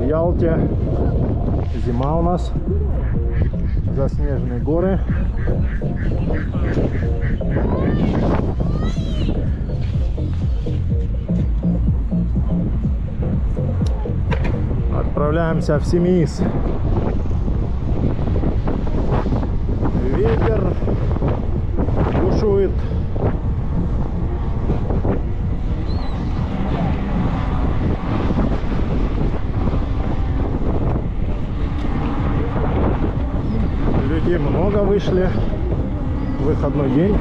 в Ялте. Зима у нас. Заснеженные горы. Отправляемся в Семиис. Ветер бушует. Людей много вышли. Выходной день.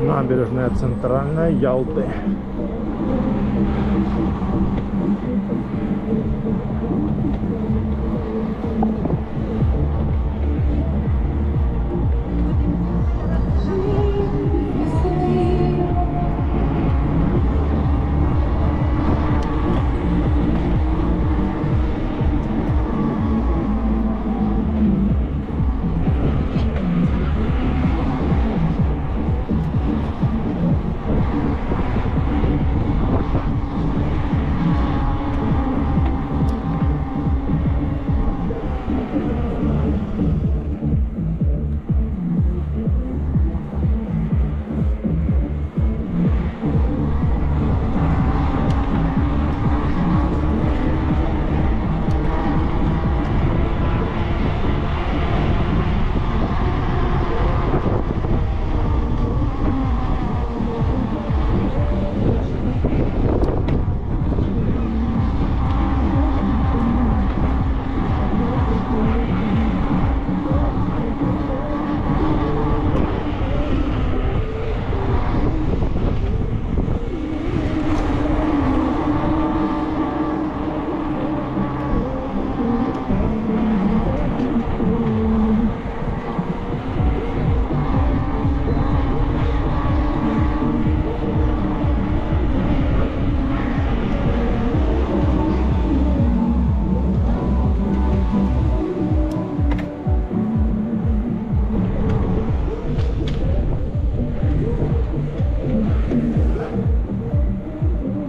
Набережная центральная Ялты.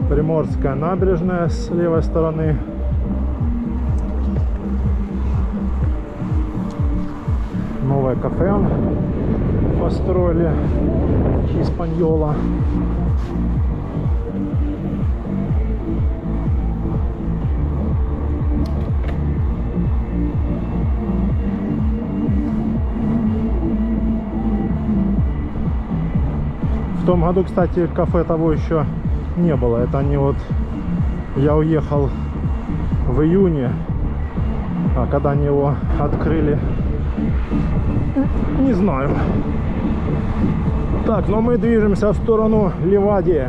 Приморская набережная с левой стороны. Новое кафе построили. Испаньола. В том году, кстати, кафе того еще не было. Это они вот... Я уехал в июне, а когда они его открыли, не знаю. Так, но мы движемся в сторону Ливадии.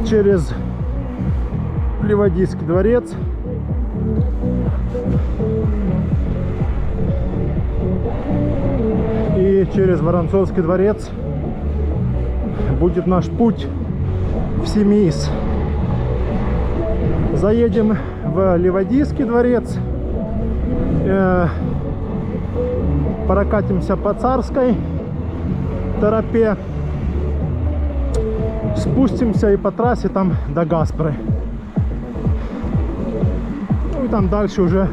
Через Ливадийский дворец. И через Воронцовский дворец будет наш путь в Семиис. Заедем в Ливадийский дворец, прокатимся по Царской тропе, спустимся и по трассе там до Гаспры. Ну и там дальше уже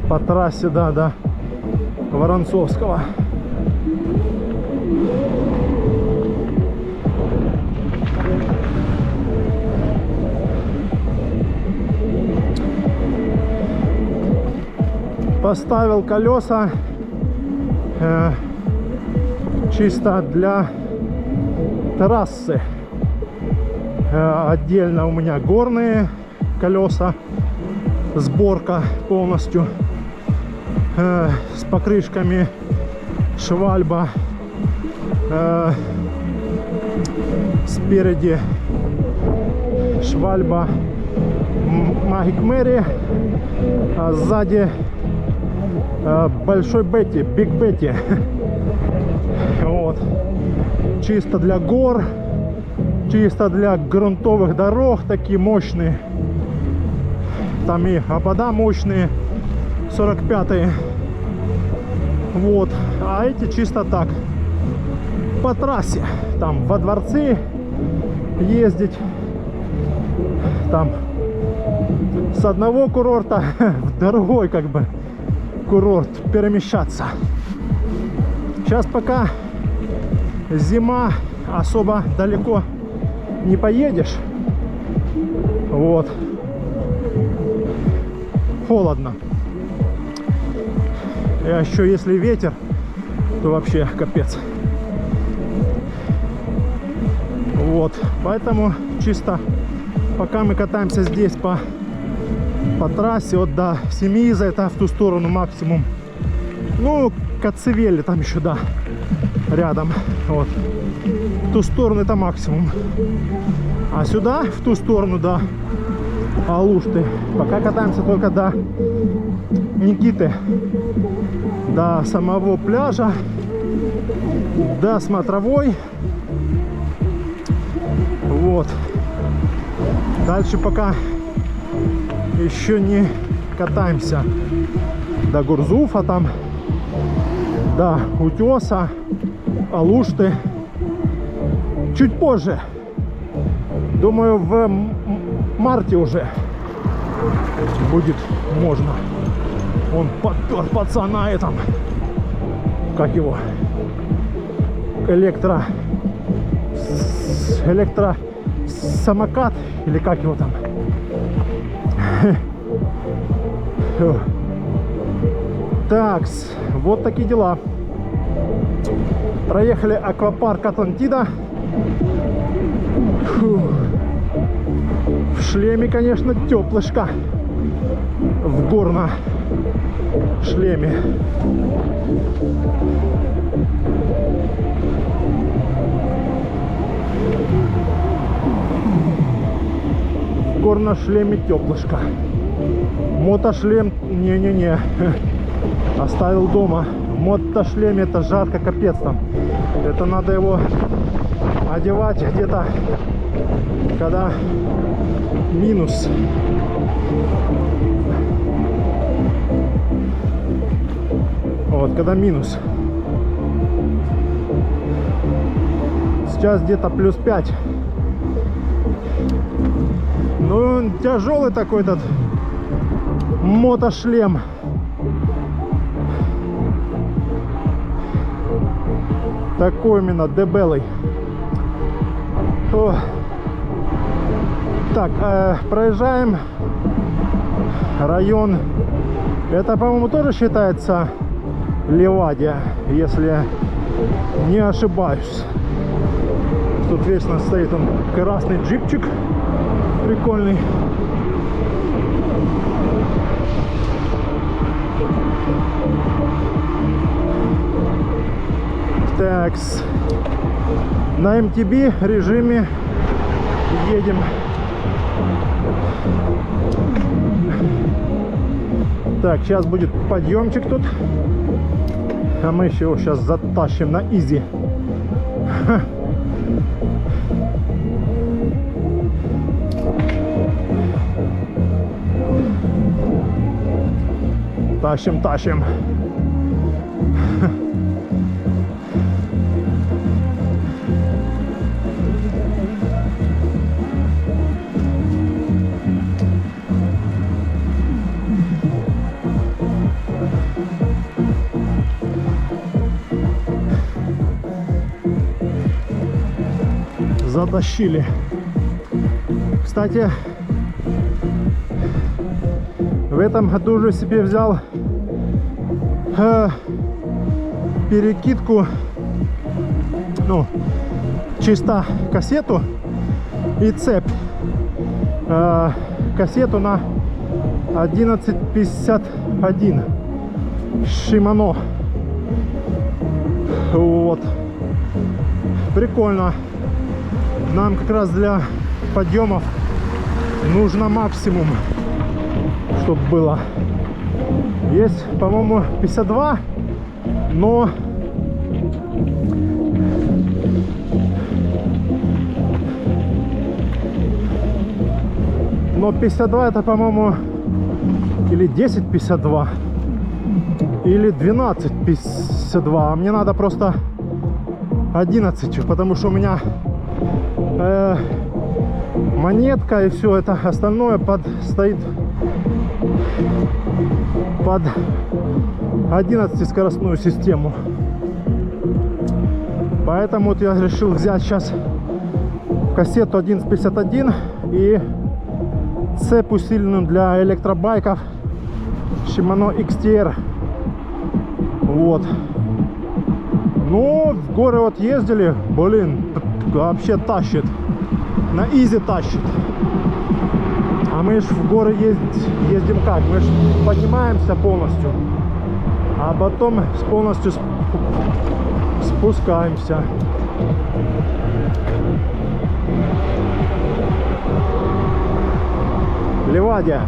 по трассе, да, до Воронцовского. Поставил колеса чисто для трассы. Отдельно у меня горные колеса, сборка полностью с покрышками Швальба. Спереди Швальба Magic Mary, а сзади Большой Бетти, Биг Бетти. Вот. Чисто для гор, чисто для грунтовых дорог, такие мощные. Там и обода мощные, 45-е. Вот. А эти чисто так, по трассе. Там во дворцы ездить. Там с одного курорта в другой как бы курорт перемещаться. Сейчас пока зима, особо далеко не поедешь. Вот. Холодно. А еще если ветер, то вообще капец. Вот. Поэтому чисто пока мы катаемся здесь по трассе, вот до Семиза, это в ту сторону максимум. Ну, Коцевели там еще, да, рядом. Вот. В ту сторону это максимум. А сюда, в ту сторону, да, Алушты. Пока катаемся только до Никиты, до самого пляжа, до смотровой. Вот. Дальше пока еще не катаемся до Гурзуфа, там, до Утеса, Алушты. Чуть позже. Думаю, в марте уже будет можно. Он подпер пацана этом. Как его? Электросамокат. Или как его там? Так, вот такие дела. Проехали аквапарк Атлантида. Фу. В шлеме, конечно, теплышко. В горном шлеме. В горном шлеме теплышко. Мотошлем, не-не-не, оставил дома. В мотошлеме это жарко, капец там. Это надо его одевать где-то, когда минус. Вот, когда минус. Сейчас где-то плюс 5. Ну, тяжелый такой этот мотошлем. Такой именно дебелый. О. Так, проезжаем район. Это, по-моему, тоже считается Ливадия, если не ошибаюсь. Тут вечно стоит он красный джипчик. Прикольный. Такс. На MTB режиме едем. Так, сейчас будет подъемчик тут. А мы еще его сейчас затащим на изи. Тащим, тащим. Затащили. Кстати, в этом году уже себе взял перекидку, ну, чисто кассету и цепь. Кассету на 1151 Shimano. Вот. Прикольно. Нам как раз для подъемов нужно максимум, чтобы было. Есть, по-моему, 52, но но 52 это, по-моему, или 10,52, или 12,52. А мне надо просто 11, потому что у меня монетка и все это остальное стоит под 11 скоростную систему. Поэтому вот я решил взять сейчас кассету 1151 и цепь усиленную для электробайков Shimano XTR. Вот. Ну, в горы вот ездили, блин, вообще тащит. На изи тащит. А мы ж в горы ездим как? Мы ж поднимаемся полностью, а потом полностью спускаемся. Ливадия.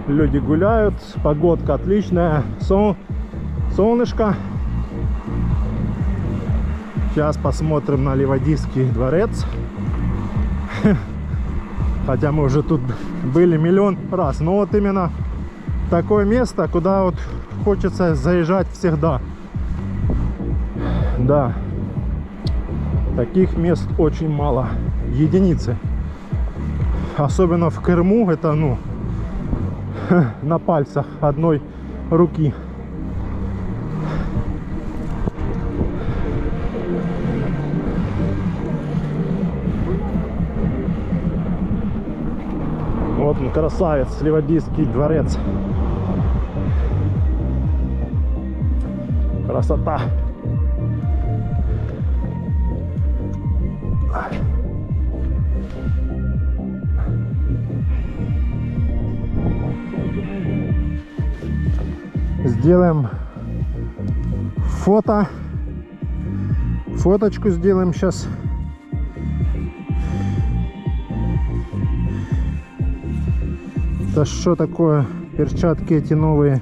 Люди гуляют, погодка отличная, солнышко. Сейчас посмотрим на Ливадийский дворец. Хотя мы уже тут были миллион раз. Но вот именно такое место, куда вот хочется заезжать всегда. Да. Таких мест очень мало. Единицы. Особенно в Крыму это, ну, на пальцах одной руки. Вот он, красавец, Ливадийский дворец. Красота. Сделаем фоточку сделаем сейчас. Это что такое? Перчатки эти новые.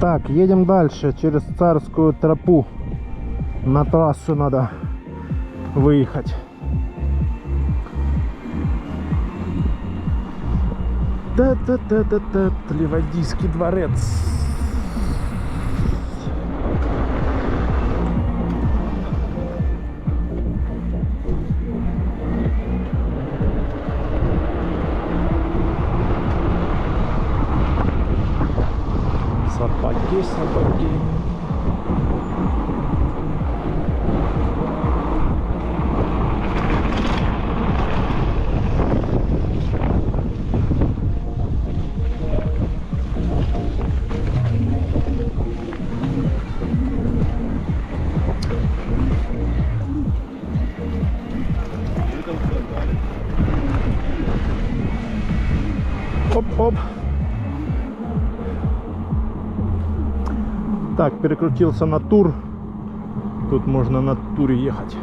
Так, едем дальше через Царскую тропу. На трассу надо выехать. Та-та-та-та-та, Ливадийский дворец. Сапоги. Оп-оп. Так, переключился на тур. Тут можно на туре ехать.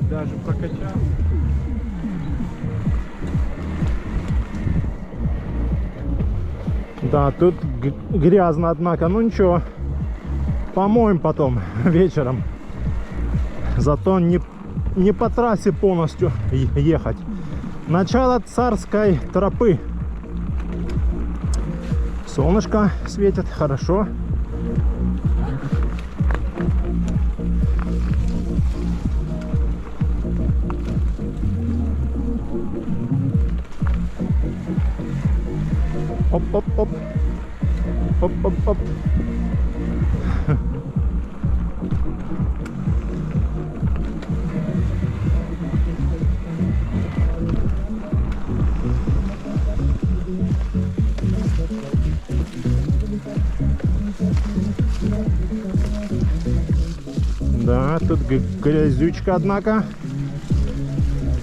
Даже прокачал. Да, тут грязно, однако, ну ничего, помоем потом вечером. Зато не по трассе полностью ехать. Начало царской тропы. Солнышко светит, хорошо. Оп-оп-оп. Оп-оп-оп. Да, тут грязючка, однако.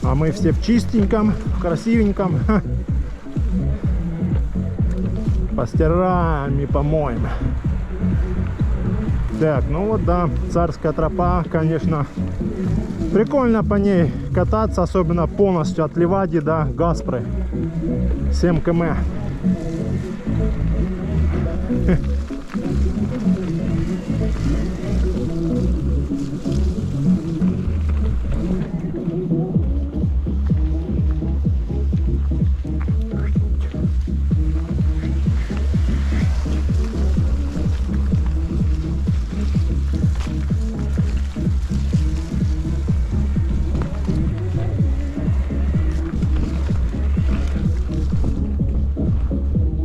А мы все в чистеньком, в красивеньком. Постираем и помоем. Так, ну вот да, царская тропа, конечно. Прикольно по ней кататься, особенно полностью от Ливади до Гаспры. 7 км.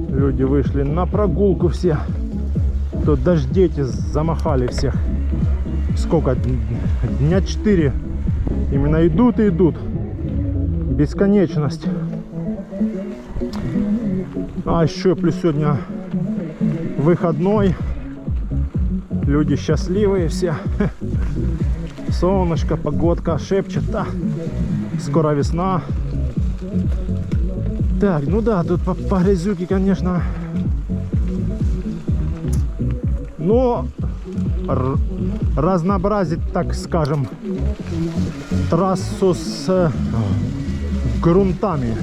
Люди вышли на прогулку все. Тут дождети замахали всех. Сколько? Дня 4. Именно идут и идут. Бесконечность. А еще плюс сегодня выходной. Люди счастливые все. Солнышко, погодка шепчет. Да, скоро весна. Так, ну да, тут по грязюке, конечно. Но разнообразить, так скажем, трассу с грунтами.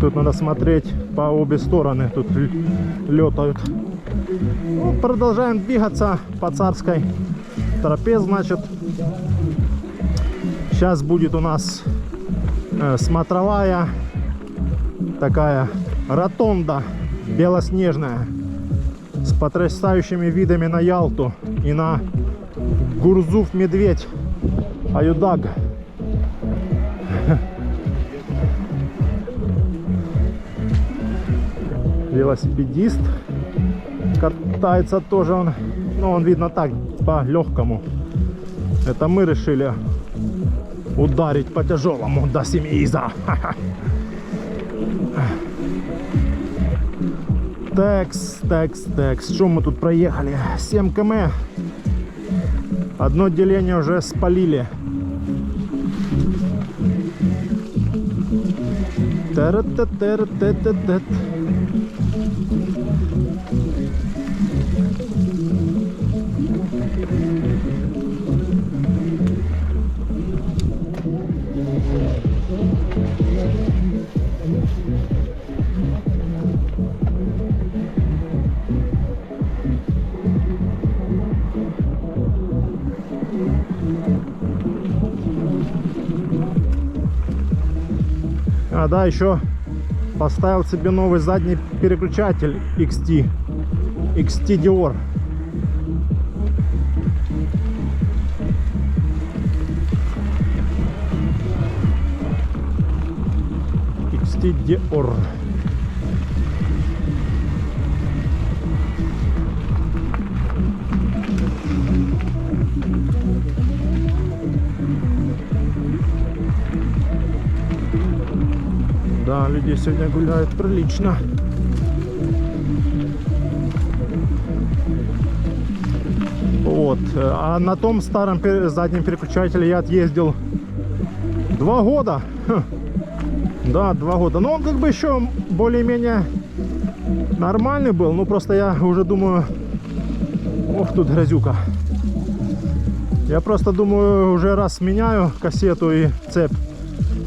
Тут надо смотреть по обе стороны. Тут летают. Ну, продолжаем двигаться по царской тропе, значит. Сейчас будет у нас смотровая такая ротонда белоснежная с потрясающими видами на Ялту и на Гурзуф медведь Аюдаг. Велосипедист катается тоже он, но он видно так по легкому. Это мы решили ударить по тяжелому до Семииза. Текс. Что мы тут проехали? 7 км. Одно деление уже спалили. А, да, еще поставил себе новый задний переключатель XT Dior. XT Dior. Да, людей сегодня гуляют прилично. Вот. А на том старом заднем переключателе я отъездил 2 года. Да, 2 года. Но он как бы еще более-менее нормальный был. Ну просто я уже думаю... Ох, тут грязюка. Я просто думаю, уже раз меняю кассету и цепь,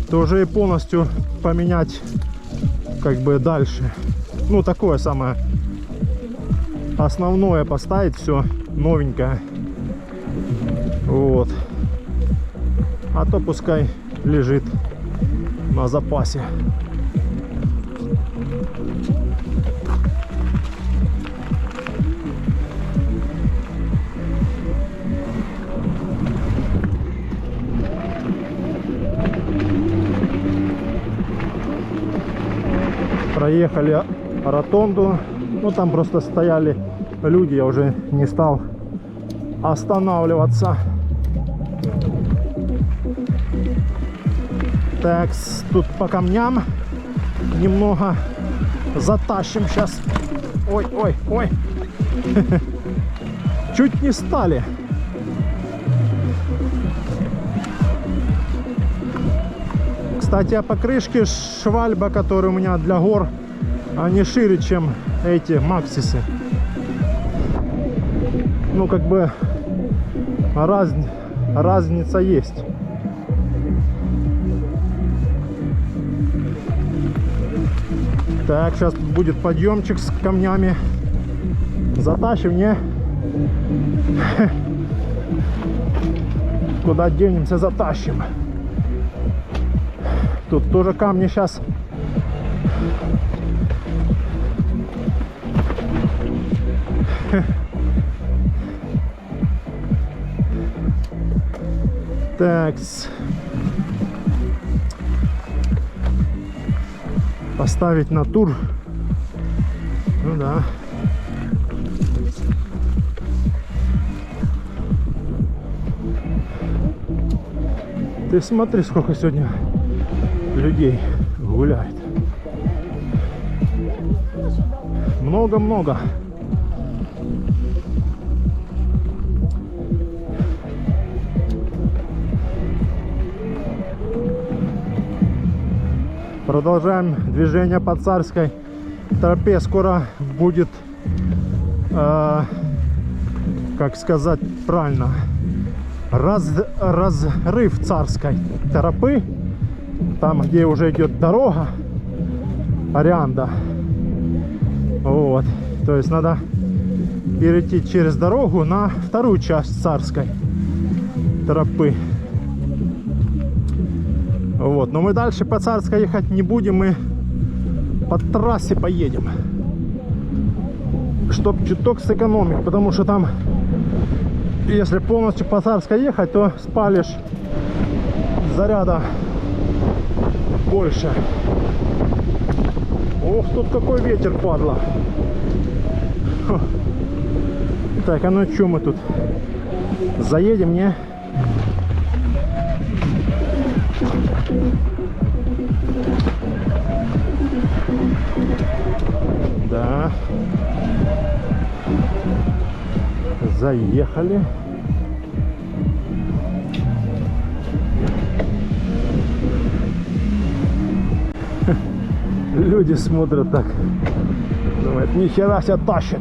то уже и полностью поменять как бы дальше. Ну, такое самое основное поставить, все новенькое. Вот. А то пускай лежит на запасе. Проехали ротонду, ну там просто стояли люди, я уже не стал останавливаться. Так, тут по камням немного затащим сейчас. Ой, ой, ой. Чуть не стали. Кстати, а покрышки Швальба, которые у меня для гор, они шире, чем эти Максисы. Ну, как бы разница есть. Так, сейчас будет подъемчик с камнями. Затащим, не? Куда денемся, затащим. Тут тоже камни сейчас. Такс. Поставить на тур. Ну да. Ты смотри, сколько сегодня людей гуляет. Много-много. Продолжаем движение по Царской тропе. Скоро будет, как сказать правильно, разрыв Царской тропы. Там, где уже идет дорога, Орианда. Вот. То есть надо перейти через дорогу на вторую часть Царской тропы. Вот. Но мы дальше по Царской ехать не будем, мы по трассе поедем, чтоб чуток сэкономить, потому что там, если полностью по Царской ехать, то спалишь заряда больше. Ох, тут какой ветер, падла. Фу. Так, а ну что мы тут заедем, не? Да. Заехали. Люди смотрят так, думают, нихера себя тащит.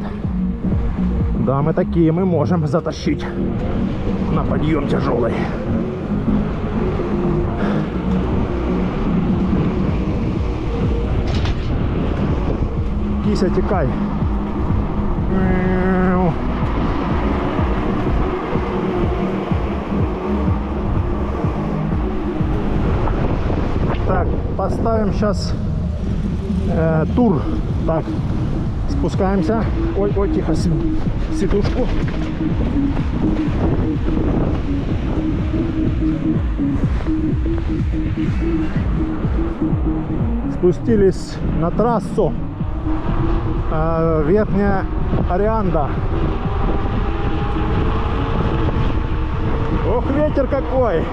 Да, мы такие, мы можем затащить на подъем тяжелый. Кися, текай. Так, поставим сейчас тур. Так, спускаемся. Ой, ой, тихо, сидушку. Спустились на трассу. Верхняя Орианда. Ох, ветер какой!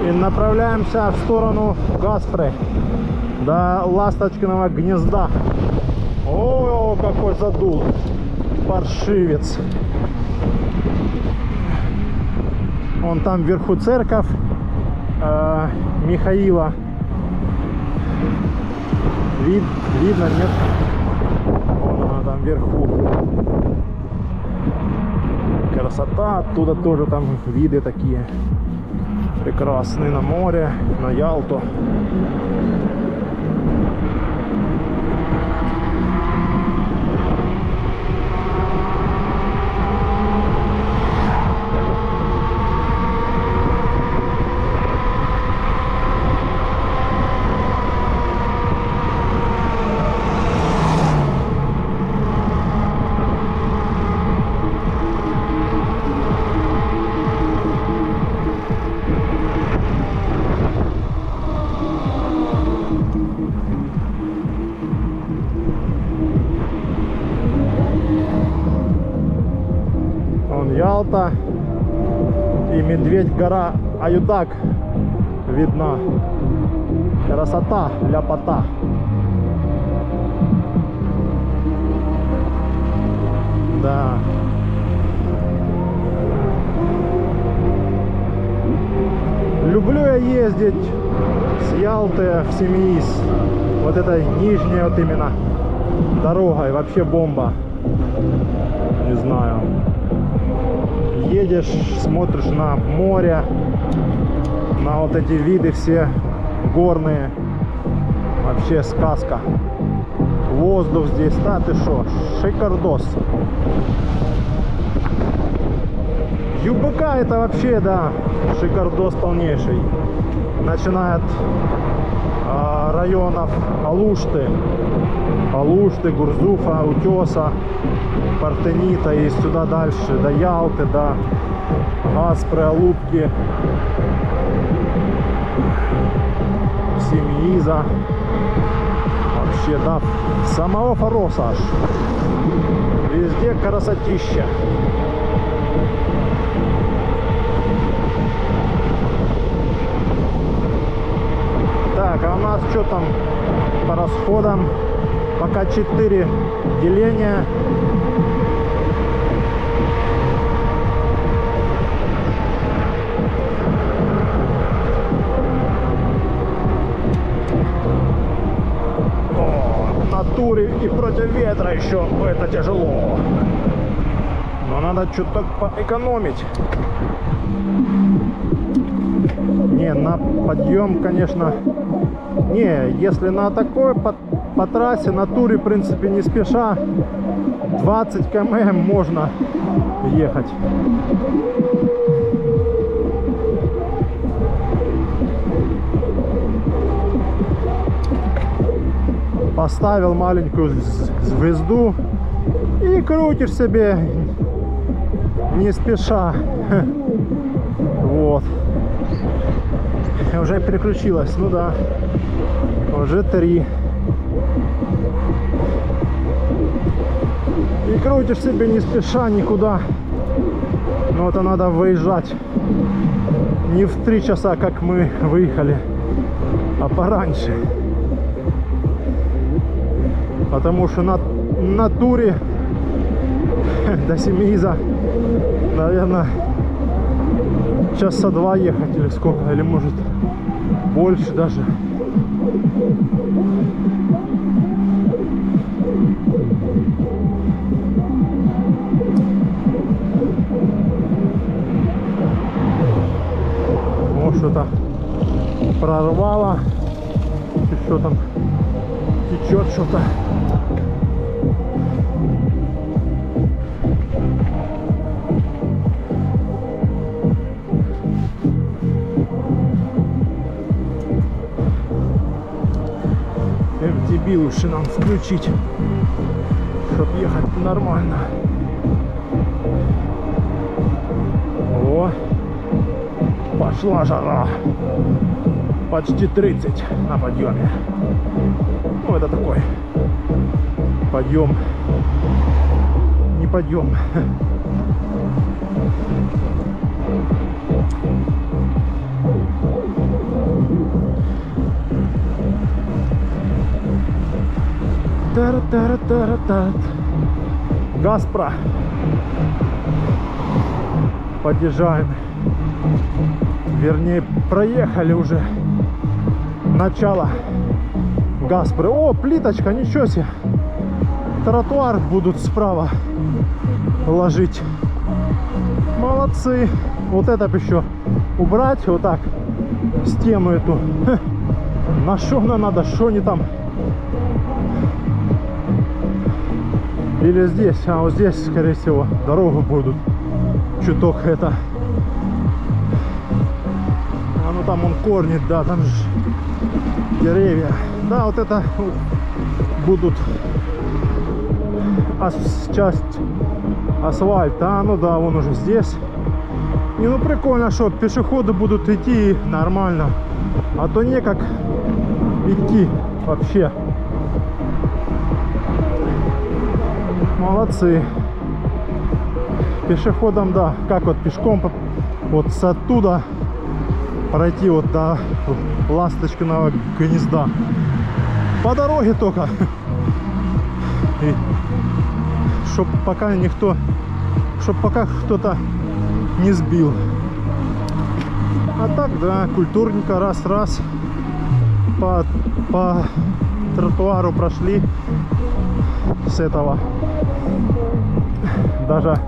И направляемся в сторону Гаспры, до Ласточкиного гнезда. О, какой задул паршивец! Вон там вверху церковь Михаила. Видно, нет? Вон она там вверху. Красота, оттуда тоже там виды такие прекрасные на море, на Ялту. Ялта и Медведь гора Аюдак видна. Красота, ляпота. Да. Люблю я ездить с Ялты в Семииз. Вот этой нижняя вот именно дорогой. Вообще бомба. Не знаю. Едешь, смотришь на море, на вот эти виды все горные. Вообще сказка. Воздух здесь, да ты шо, шикардос. ЮБК это вообще, да, шикардос полнейший. Начиная от районов Алушты, Гурзуфа, Утеса, Партенита и сюда дальше, до Ялты, до Гаспры, Алупки, Семииза. Вообще, да, самого Фароса аж. Везде красотища. Так, а у нас что там по расходам? Пока 4 деления. На туре и против ветра еще это тяжело. Но надо что-то поэкономить. Не, на подъем, конечно. Не, если на такой по трассе, на туре, в принципе, не спеша, 20 км можно ехать. Поставил маленькую звезду и крутишь себе не спеша. Вот. Уже переключилась, ну да. Уже 3. И крутишь себе не спеша никуда. Но это надо выезжать не в 3 часа, как мы выехали, а пораньше. Потому что на туре до Семииза, наверное, часа 2 ехать или сколько, или может больше даже. Может, что-то прорвало, что там течет что-то. FDB лучше нам включить, чтобы ехать нормально. О, пошла жара. Почти 30 на подъеме. Ну, это такой подъем. Не подъем. Гаспра. Подъезжаем. Вернее, проехали уже начало Гаспры. О, плиточка, ничего себе. Тротуар будут справа ложить. Молодцы. Вот это бы еще убрать, вот так, стену эту. На что она надо, что они там? Или здесь, а вот здесь, скорее всего, дорогу будут чуток это. А ну там он корни, да, там же деревья. Да, вот это вот будут часть асфальта. А ну да, вон уже здесь. И ну прикольно, что пешеходы будут идти нормально. А то не как идти вообще. Молодцы. Пешеходам, да, как вот пешком вот с оттуда пройти вот до Ласточкиного гнезда. По дороге только. И чтоб пока никто, чтоб пока кто-то не сбил. А так, да, культурненько, раз-раз по тротуару прошли с этого. Даже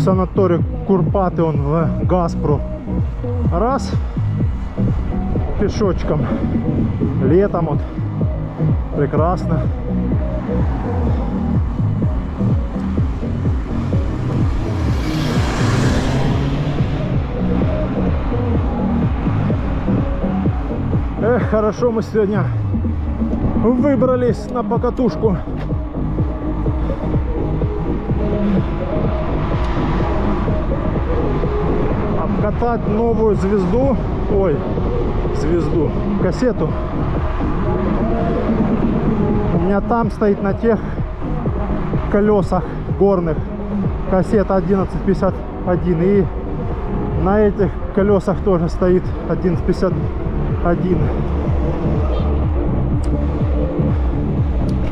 санаторий Курпаты, он в Газпру. Раз, пешочком. Летом вот. Прекрасно. Эх, хорошо мы сегодня выбрались на покатушку. Обкатать новую звезду, ой, звезду, кассету. У меня там стоит на тех колесах горных кассета 1151, и на этих колесах тоже стоит 1151.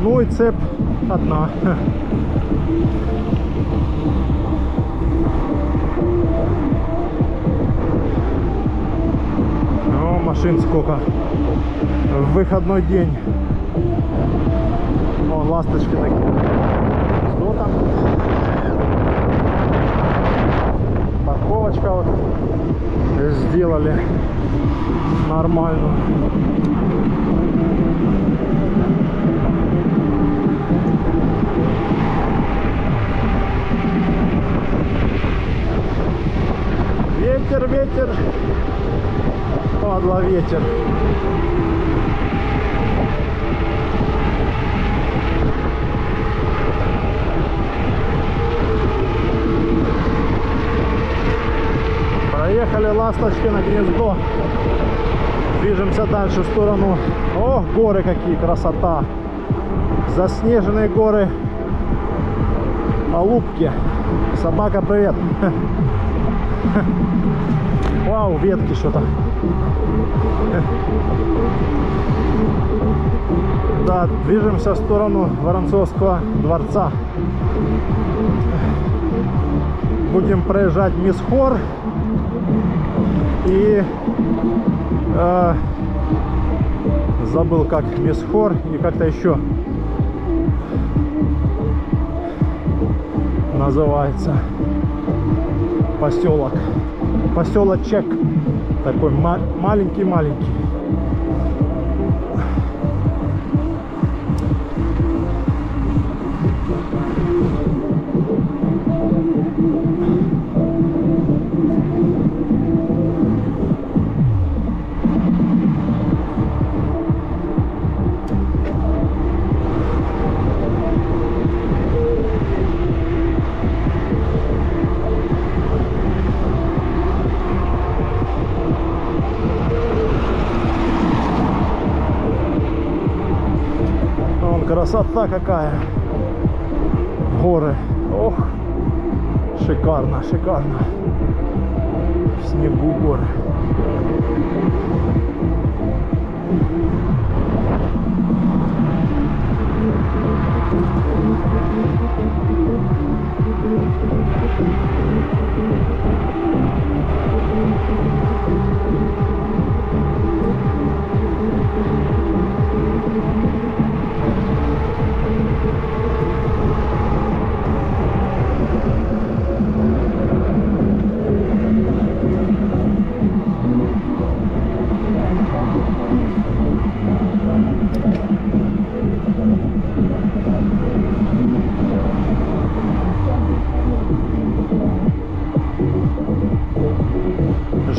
Ну и цепь одна. О, машин сколько. В выходной день. О, ласточки такие. Что там? Парковочка вот сделали нормально. Ветер, ветер, падла, ветер. Проехали Ласточкино гнездо. Движемся дальше в сторону. О, горы какие, красота! Заснеженные горы Алупки. Собака, привет! Вау, ветки что-то. Да, движемся в сторону Воронцовского дворца. Будем проезжать Мисхор и забыл, как Мисхор и как-то еще называется поселок. Поселочек такой маленький-маленький. Красота какая! Горы! Ох! Шикарно, шикарно! В снегу горы!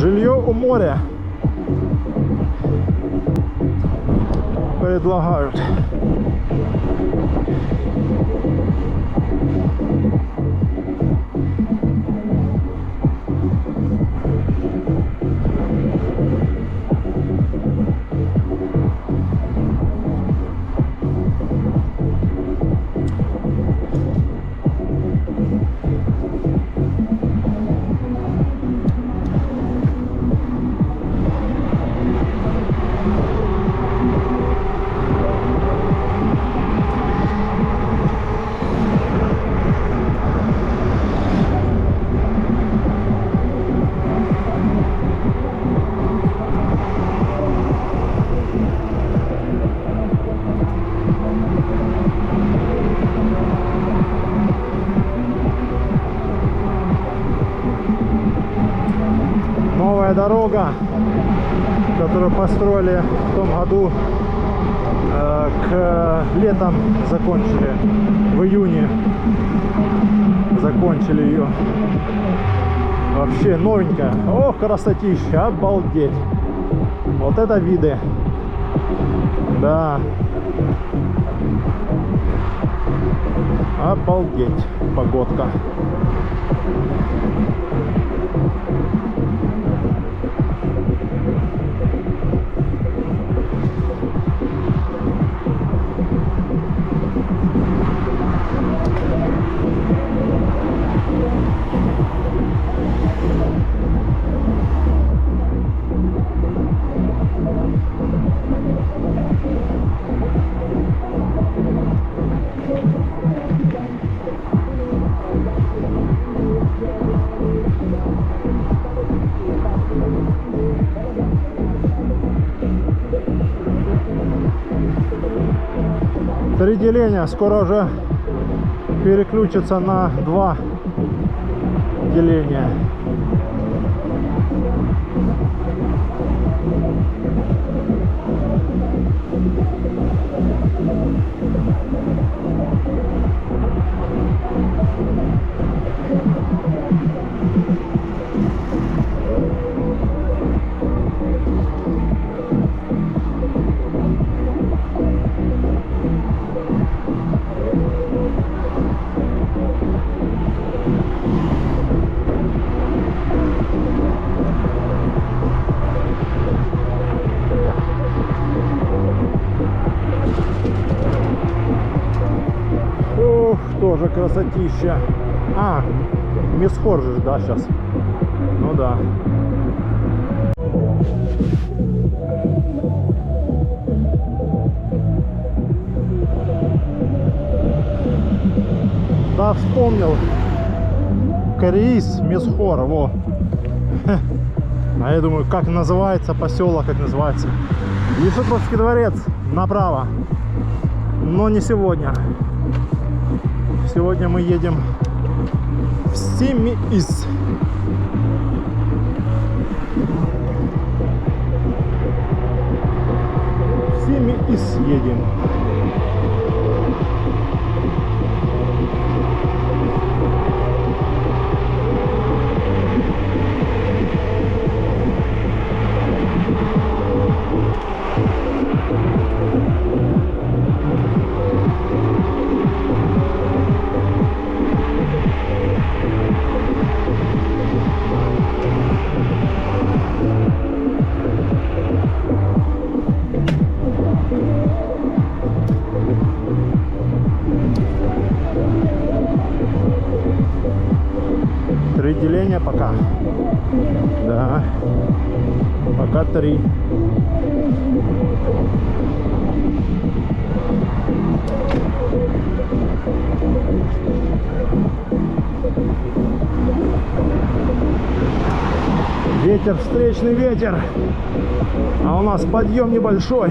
Жилье у моря предлагают. Новая дорога, которую построили в том году, к летом закончили, в июне закончили ее. Вообще новенькая. Ох, красотища, обалдеть. Вот это виды. Да. Обалдеть, погодка. Три деления, скоро уже переключится на 2 деления. Тоже красотища. А, Мисхор же, да, сейчас. Ну да. Да, вспомнил. Кореис Мисхор, во. А я думаю, как называется поселок, как называется. Ешетовский дворец направо. Но не сегодня. Сегодня мы едем в Семиис. В Семиис едем. Деление пока. Да. Пока 3. Ветер, встречный ветер. А у нас подъем небольшой.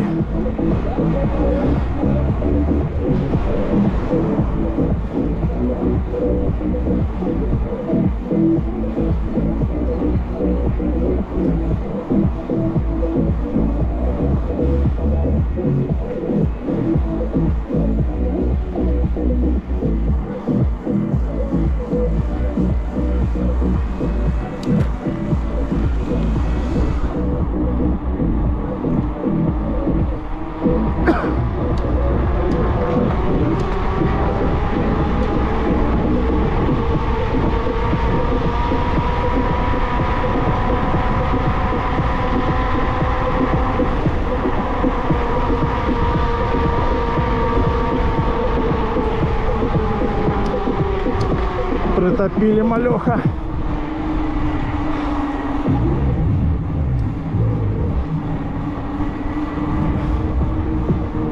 Затопили малеха.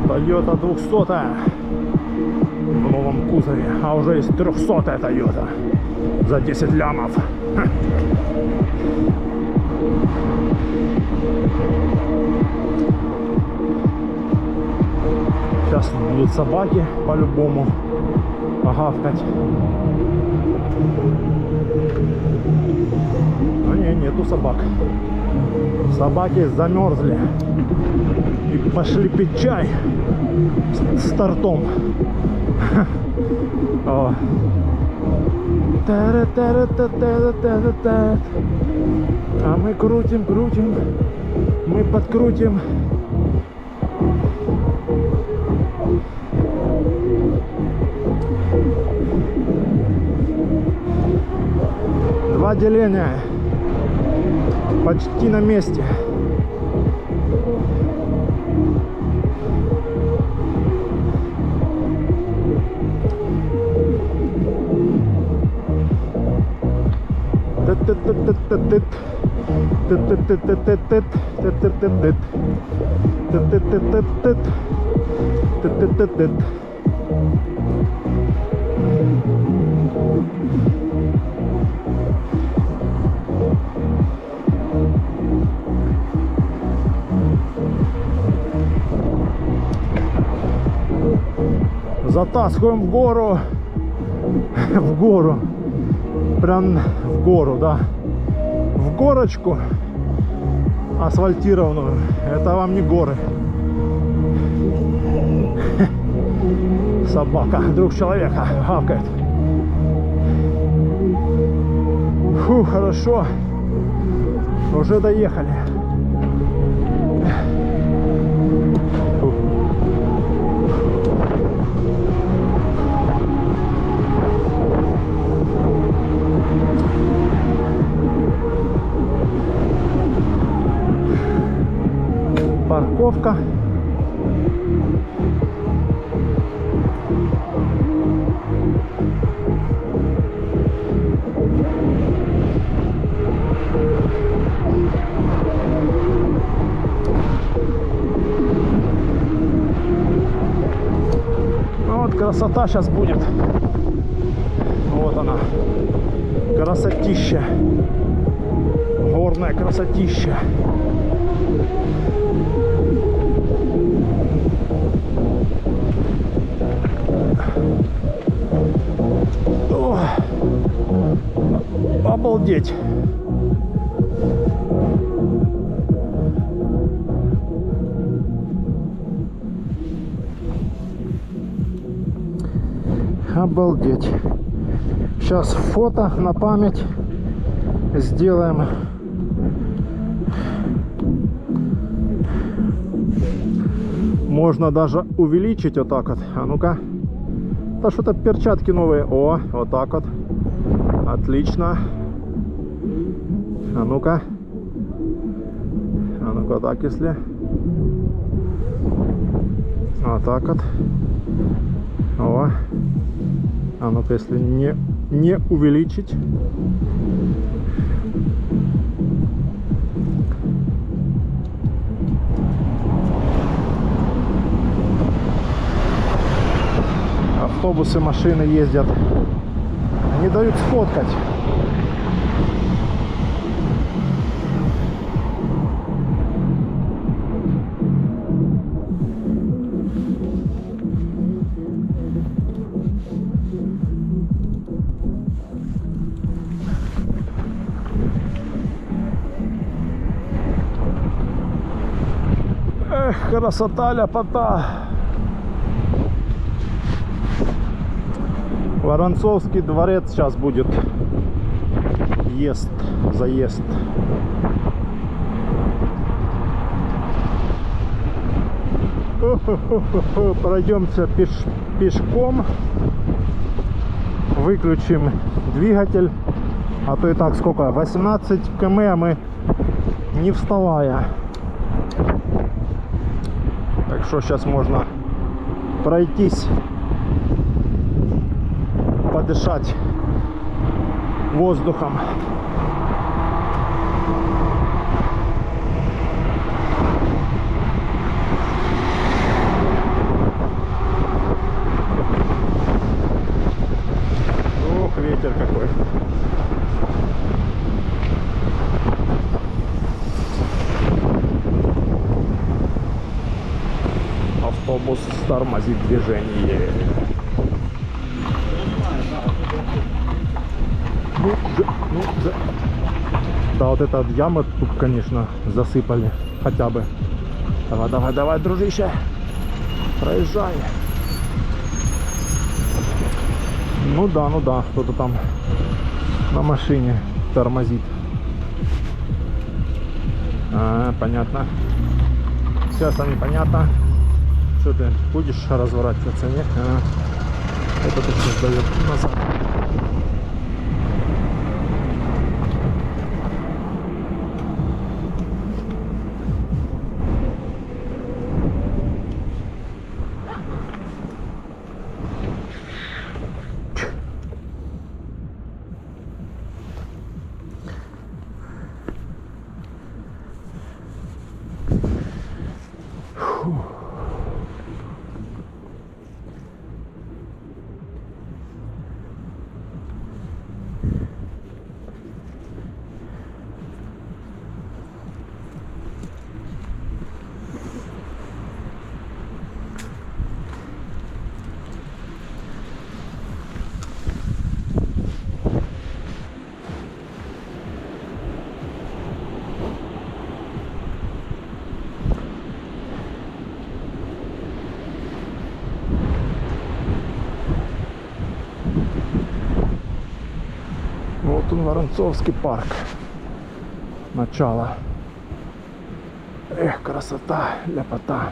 Toyota 200 в новом кузове, а уже есть 300 Toyota за 10 лямов. Сейчас будут собаки по-любому погавкать. А не, нету собак. Собаки замерзли и пошли пить чай с тортом. А мы крутим, мы подкрутим. Два деления. Почти на месте. Затаскиваем в гору. В гору. Прям в гору, да. В горочку асфальтированную. Это вам не горы. Собака, друг человека, гавкает. Фу, хорошо. Уже доехали. Фу. Парковка. Ну вот красота сейчас будет. Вот она. Красотища. Горная красотища. О, обалдеть. Обалдеть. Сейчас фото на память сделаем. Можно даже увеличить вот так вот. А ну-ка. Да что-то перчатки новые. О, вот так вот. Отлично. А ну-ка. А ну-ка так, если. Вот так вот. О. А ну-ка, если не увеличить. Автобусы, машины ездят. Не дают сфоткать. Эх, красота, ляпота. Воронцовский дворец сейчас будет заезд. Пройдемся пешком. Выключим двигатель. А то и так сколько? 18 км мы не вставая. Так что сейчас можно пройтись, подышать воздухом. Ох, ветер какой. Автобус тормозит движение. Да, вот эта яма тут, конечно, засыпали хотя бы. Давай, давай, давай, дружище. Проезжай. Ну да, кто-то там на машине тормозит. Понятно. Сейчас непонятно. Что ты будешь разворачиваться, нет? Это ты сейчас дает назад. Вот он, Воронцовский парк. Начало. Эх, красота, ляпота.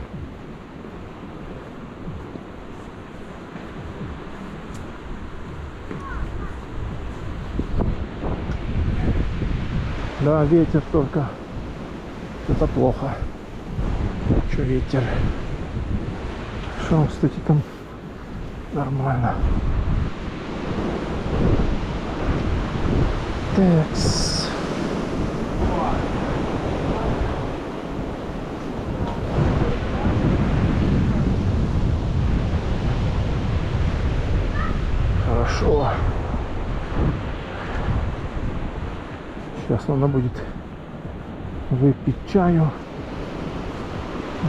Да, ветер только. Это плохо. Че ветер? Что, кстати, там нормально. Текс. Хорошо. Сейчас надо будет выпить чаю.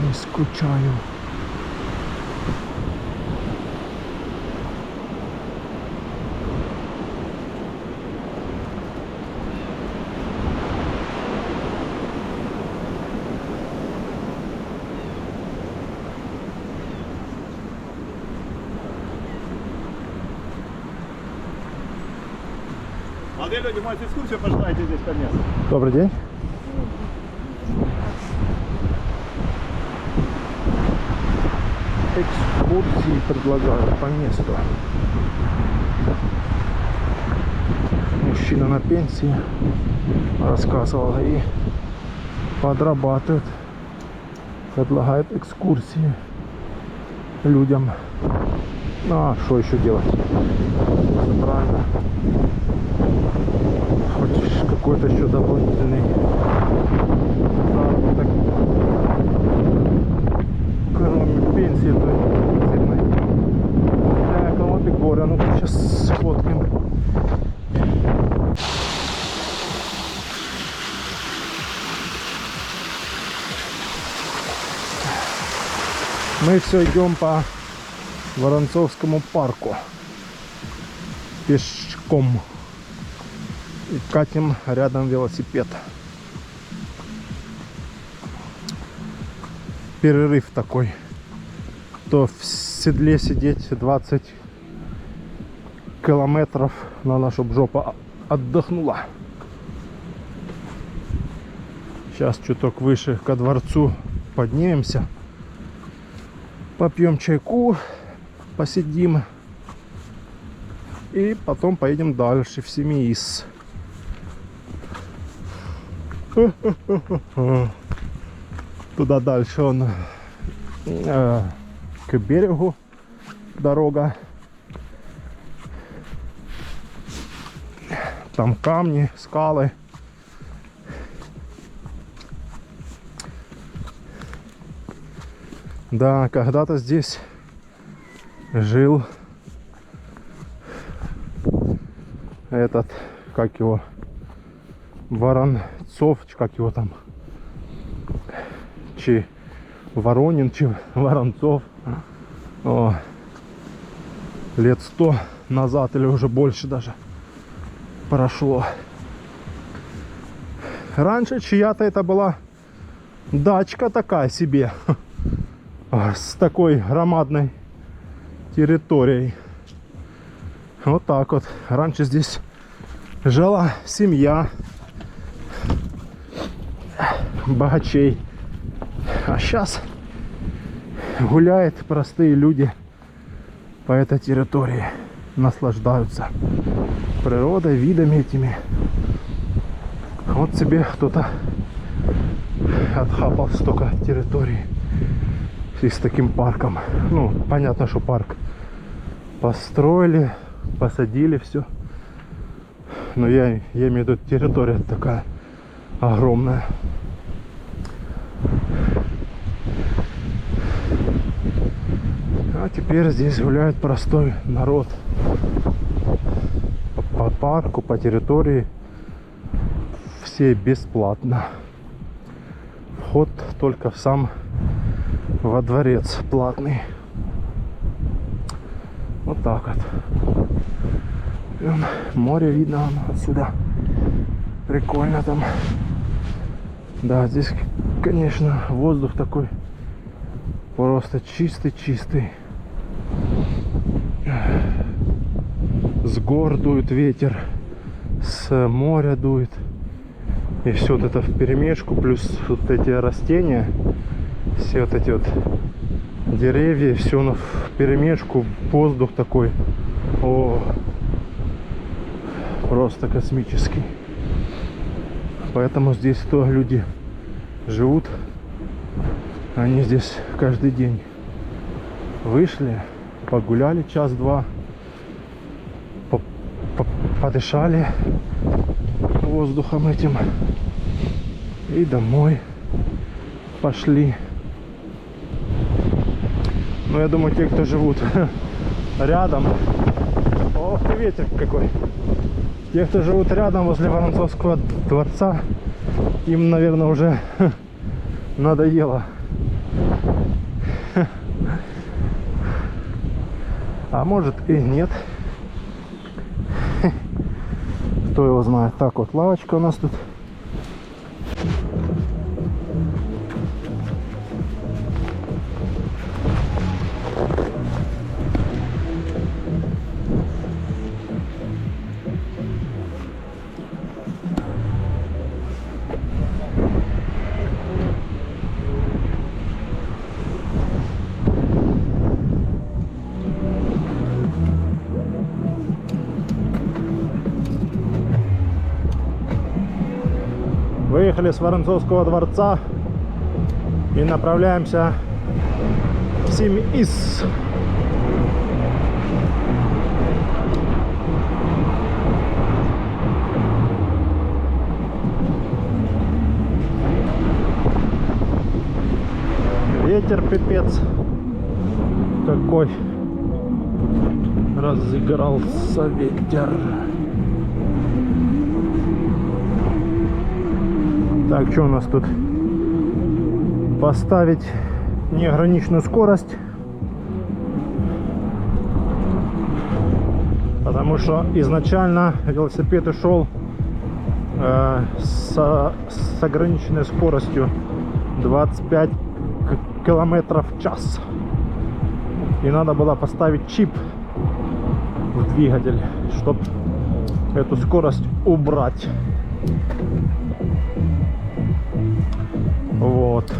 Не скучаю. Молодые люди, можете экскурсию пожелайте здесь по месту. Добрый день. Экскурсии предлагают по месту. Мужчина на пенсии рассказывал и подрабатывает. Предлагает экскурсии людям. Ну а что еще делать? Правильно. Хочешь какой-то еще дополнительный заработок, кроме пенсии, то для кого-то горя. Ну сейчас сфоткаем. Мы все идем по Воронцовскому парку пешком и катим рядом велосипед. Перерыв такой. То в седле сидеть 20 километров, надо, чтобы жопа отдохнула. Сейчас чуток выше ко дворцу поднимемся, попьем чайку, посидим и потом поедем дальше в Семиис. Туда дальше он к берегу дорога. Там камни, скалы. Да, когда-то здесь жил этот, как его, Воронцов, как его там, Воронин, Воронцов. О, лет 100 назад или уже больше даже прошло. Раньше чья-то это была дачка такая себе, с такой громадной территорией. Вот так вот. Раньше здесь жила семья богачей. А сейчас гуляют простые люди по этой территории. Наслаждаются природой, видами этими. Вот себе кто-то отхапал столько территории и с таким парком. Ну, понятно, что парк построили, посадили все. Но я имею в виду, территория такая огромная. А теперь здесь гуляет простой народ. По парку, по территории. Все бесплатно. Вход только во дворец платный. Вот так вот. Море видно отсюда. Прикольно там. Да, здесь, конечно, воздух такой просто чистый-чистый. С гор дует ветер, с моря дует. И все вот это вперемешку, плюс вот эти растения, все вот эти вот деревья, все оно вперемешку, воздух такой, о, просто космический. Поэтому здесь то люди живут, они здесь каждый день вышли, погуляли час-два, подышали воздухом этим и домой пошли. Но я думаю, те, кто живут рядом, ох ты, ветер какой, те, кто живут рядом возле Воронцовского дворца, им, наверное, уже надоело. А может и нет. Кто его знает. Так, вот лавочка у нас тут. Выехали с Воронцовского дворца и направляемся в Симис. Ветер пипец какой разыгрался ветер. Так, что у нас тут? Поставить неограниченную скорость. Потому что изначально велосипед шел с ограниченной скоростью 25 километров в час. И надо было поставить чип в двигатель, чтобы эту скорость убрать. Вот.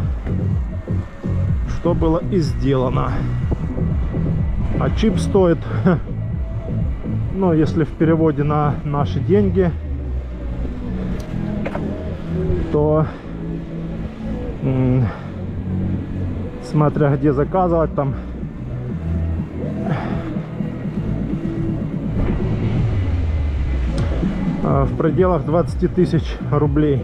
Что было и сделано. А чип стоит, ну, если в переводе на наши деньги, то смотря где заказывать, там в пределах 20 тысяч рублей.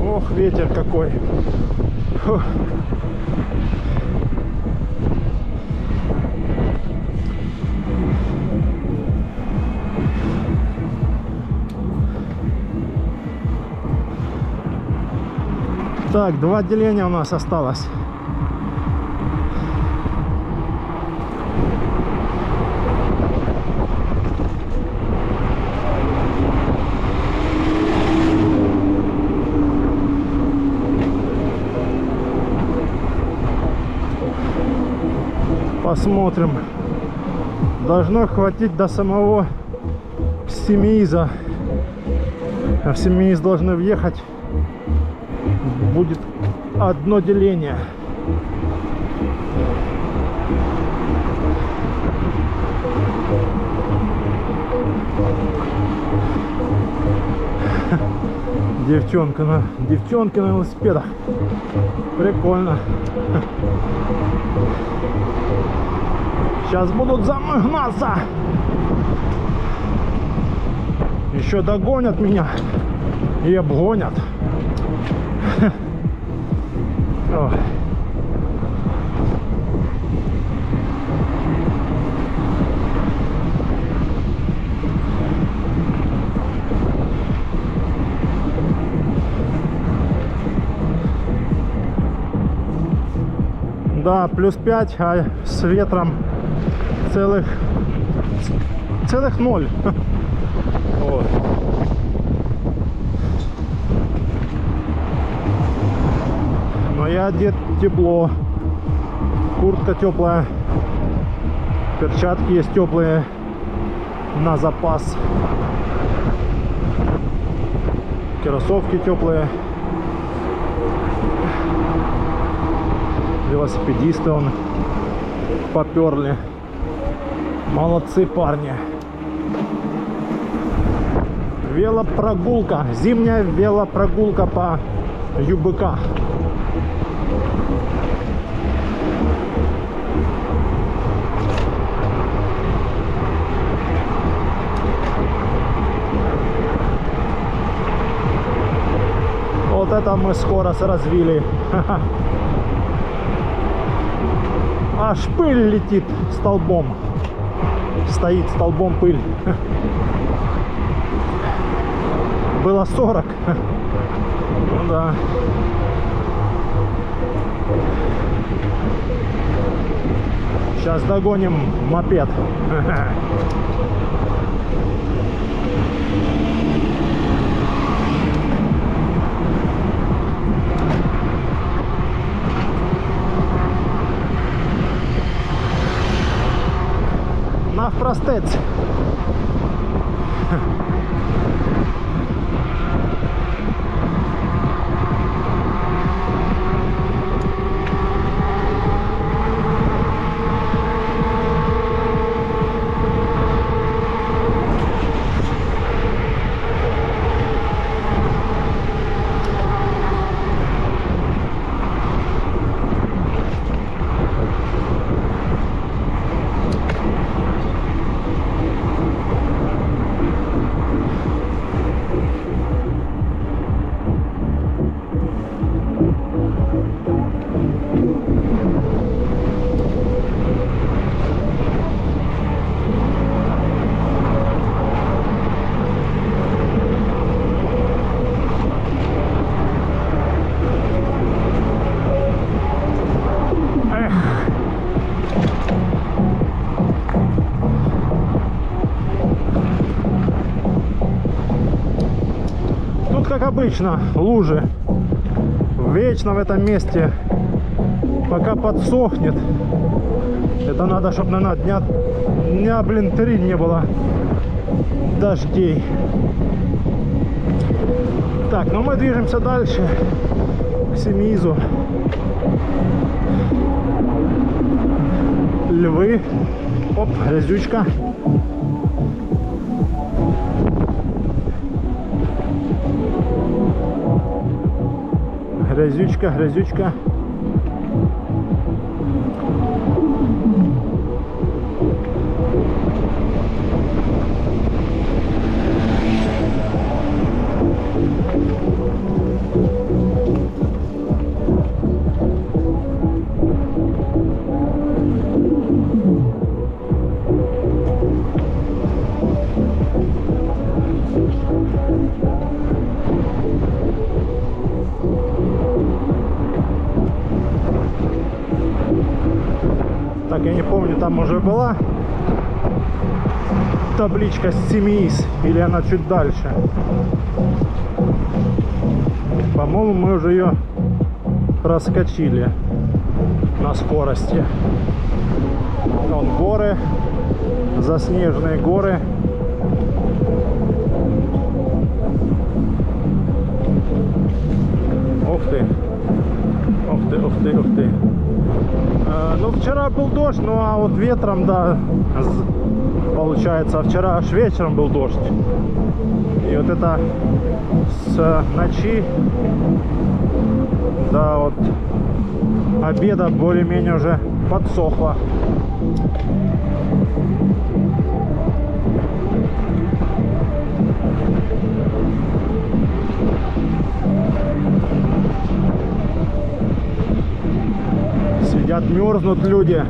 Ох, ветер какой. Фух. Так, 2 деления у нас осталось. Посмотрим. Должно хватить до самого Семииза. А в Семииз должны въехать. Будет одно деление. Девчонки на велосипедах. Прикольно. Сейчас будут за мной гнаться. Еще догонят меня и обгонят. Ой. Да, плюс 5, а с ветром целых 0. Вот. Но я одет тепло, куртка теплая, перчатки есть теплые на запас, кроссовки теплые. Велосипедисты он поперли. Молодцы парни. Велопрогулка. Зимняя велопрогулка по ЮБК. Вот это мы скорость развили. Аж пыль летит столбом. Стоит столбом пыль. Было 40. Ну да. Сейчас догоним мопед. Навпростець. Как обычно, лужи. Вечно в этом месте пока подсохнет. Это надо, чтобы, наверное, дня, блин, 3 не было дождей. Так, ну мы движемся дальше к Семизу. Львы. Оп, грязючка. Грязючка, грязючка. Так, я не помню, там уже была табличка Семиз, или она чуть дальше. По-моему, мы уже ее проскочили на скорости. Вон горы, заснеженные горы. Ух ты, ух ты, ух ты, ух ты. Ну, вчера был дождь, ну а вот ветром, да, получается, вчера аж вечером был дождь. И вот это с ночи до вот обеда более-менее уже подсохло. Сидят, мерзнут люди.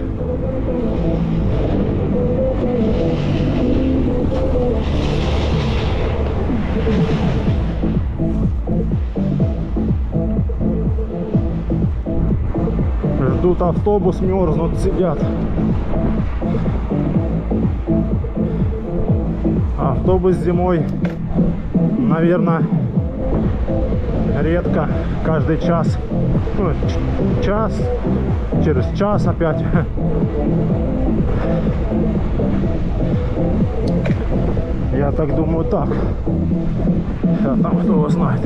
Ждут автобус, мерзнут, сидят. Автобус зимой, наверное, редко, каждый час. Ну, час, через час опять. Я так думаю, так. А там кто его знает.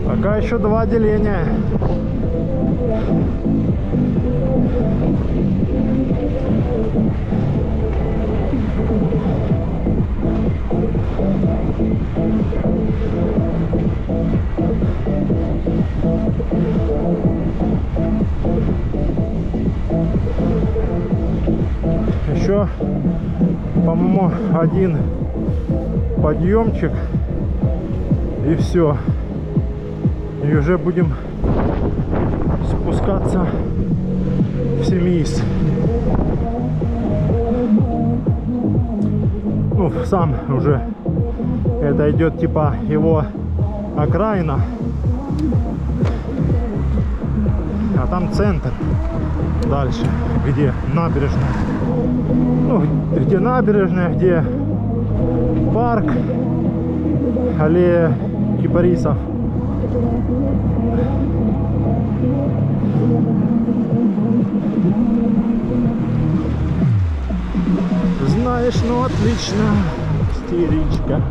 Пока еще 2 деления. Еще, по-моему, 1 подъемчик и все. И уже будем спускаться в Семиз. Ну, сам уже это идет типа его окраина, а там центр дальше, где набережная. Ну, где набережная, где парк, аллея кипарисов. Знаешь, ну отлично, истеричка.